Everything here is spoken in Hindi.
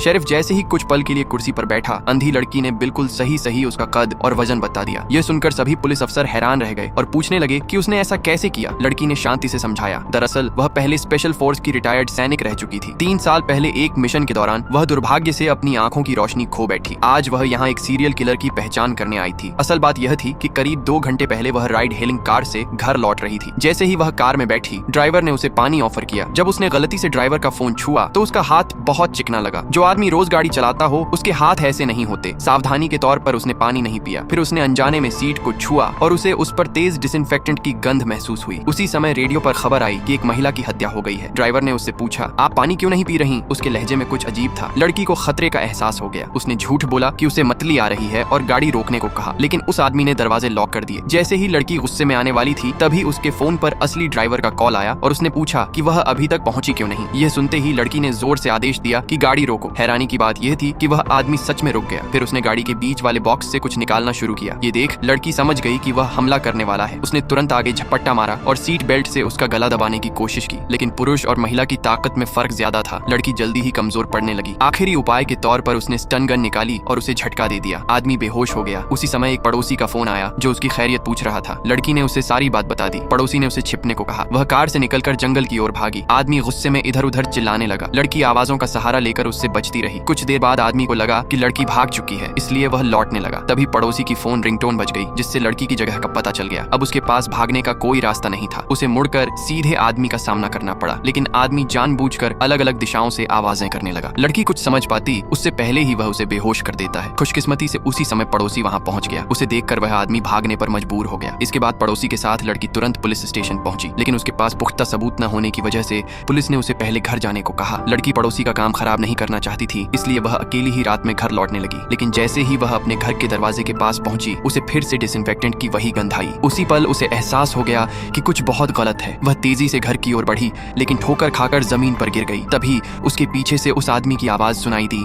शेरिफ जैसे ही कुछ पल के लिए कुर्सी पर बैठा, अंधी लड़की ने बिल्कुल सही उसका कद और वजन बता दिया। यह सुनकर सभी पुलिस अफसर हैरान रह गए और पूछने लगे कि उसने ऐसा कैसे किया। लड़की ने शांति से समझाया, दरअसल वह पहले स्पेशल फोर्स की रिटायर्ड सैनिक रह चुकी थी। 3 साल पहले एक मिशन के दौरान वह दुर्भाग्य से अपनी आंखों की रोशनी खो बैठी। आज वह यहाँ एक सीरियल किलर की पहचान करने आई थी। असल बात यह थी कि करीब 2 घंटे पहले वह राइड हेलिंग कार से घर लौट रही थी। जैसे ही वह कार में बैठी, ड्राइवर ने उसे पानी ऑफर किया। जब उसने गलती से ड्राइवर का फोन छुआ तो उसका हाथ बहुत चिकना लगा। जो आदमी रोज गाड़ी चलाता हो उसके हाथ ऐसे नहीं होते। सावधानी के तौर पर उसने पानी नहीं पिया। फिर उसने अनजाने में सीट को छुआ और उसे उस पर तेज डिसइंफेक्टेंट की गंध महसूस हुई। उसी समय रेडियो पर खबर आई कि एक महिला की हत्या हो गई है। ड्राइवर ने उससे पूछा, आप पानी क्यों नहीं पी रही? उसके लहजे में कुछ अजीब था। लड़की को खतरे का एहसास हो गया। उसने झूठ बोला कि उसे मतली आ रही है और गाड़ी रोकने को कहा, लेकिन उस आदमी ने दरवाजे लॉक कर दिए। जैसे ही लड़की गुस्से में आने वाली थी, तभी उसके फोन पर असली ड्राइवर का कॉल आया और उसने पूछा कि वह अभी तक पहुंची क्यों नहीं। यह सुनते ही लड़की ने जोर से आदेश दिया कि गाड़ी रोको। हैरानी की बात यह थी कि वह आदमी सच में रुक गया। फिर उसने गाड़ी के बीच वाले बॉक्स से कुछ निकालना शुरू किया। ये देख लड़की समझ गई कि वह हमला करने वाला है। उसने तुरंत आगे झपट्टा मारा और सीट बेल्ट से उसका गला दबाने की कोशिश की, लेकिन पुरुष और महिला की ताकत में फर्क ज्यादा था। लड़की जल्दी ही कमजोर पड़ने लगी। आखिरी उपाय के तौर पर उसने स्टन गन निकाली और उसे झटका दे दिया। आदमी बेहोश हो गया। उसी समय एक पड़ोसी का फोन आया जो उसकी खैरियत पूछ रहा था। लड़की ने उसे सारी बात बता दी। पड़ोसी ने उसे छिपने को कहा। वह कार से निकलकर जंगल की ओर भागी। आदमी गुस्से में इधर उधर चिल्लाने लगा। लड़की आवाजों का सहारा लेकर उससे बचती रही। कुछ देर बाद आदमी को लगा कि लड़की भाग चुकी है, इसलिए वह लौटने लगा। तभी पड़ोसी की फोन रिंगटोन बज गई, जिससे लड़की की जगह का पता चल गया। अब उसके पास भागने का कोई रास्ता नहीं था। उसे मुड़कर सीधे आदमी का सामना करना पड़ा, लेकिन आदमी जानबूझकर अलग अलग दिशाओं से आवाजें करने लगा। लड़की कुछ समझ पाती उससे पहले ही वह उसे बेहोश कर देता है। खुशकिस्मती से उसी समय पड़ोसी वहां पहुंच गया। उसे देखकर वह आदमी भागने पर मजबूर हो गया। इसके बाद पड़ोसी के साथ लड़की तुरंत पुलिस स्टेशन पहुंची, लेकिन उसके पास पुख्ता सबूत न होने की वजह से पुलिस ने उसे पहले घर जाने को कहा। लड़की पड़ोसी का काम खराब नहीं करना चाहती थी, इसलिए वह अकेली ही रात में घर लौटने लगी। लेकिन जैसे ही वह अपने घर के दरवाजे के पास पहुंची, उसे फिर से डिसइंफेक्टेंट की वही गंध आई। उसी पल उसे एहसास हो गया कि कुछ बहुत गलत है। वह तेजी से घर की ओर बढ़ी, लेकिन ठोकर खाकर जमीन पर गिर गई। तभी उसके पीछे से उस आदमी की आवाज सुनाई दी,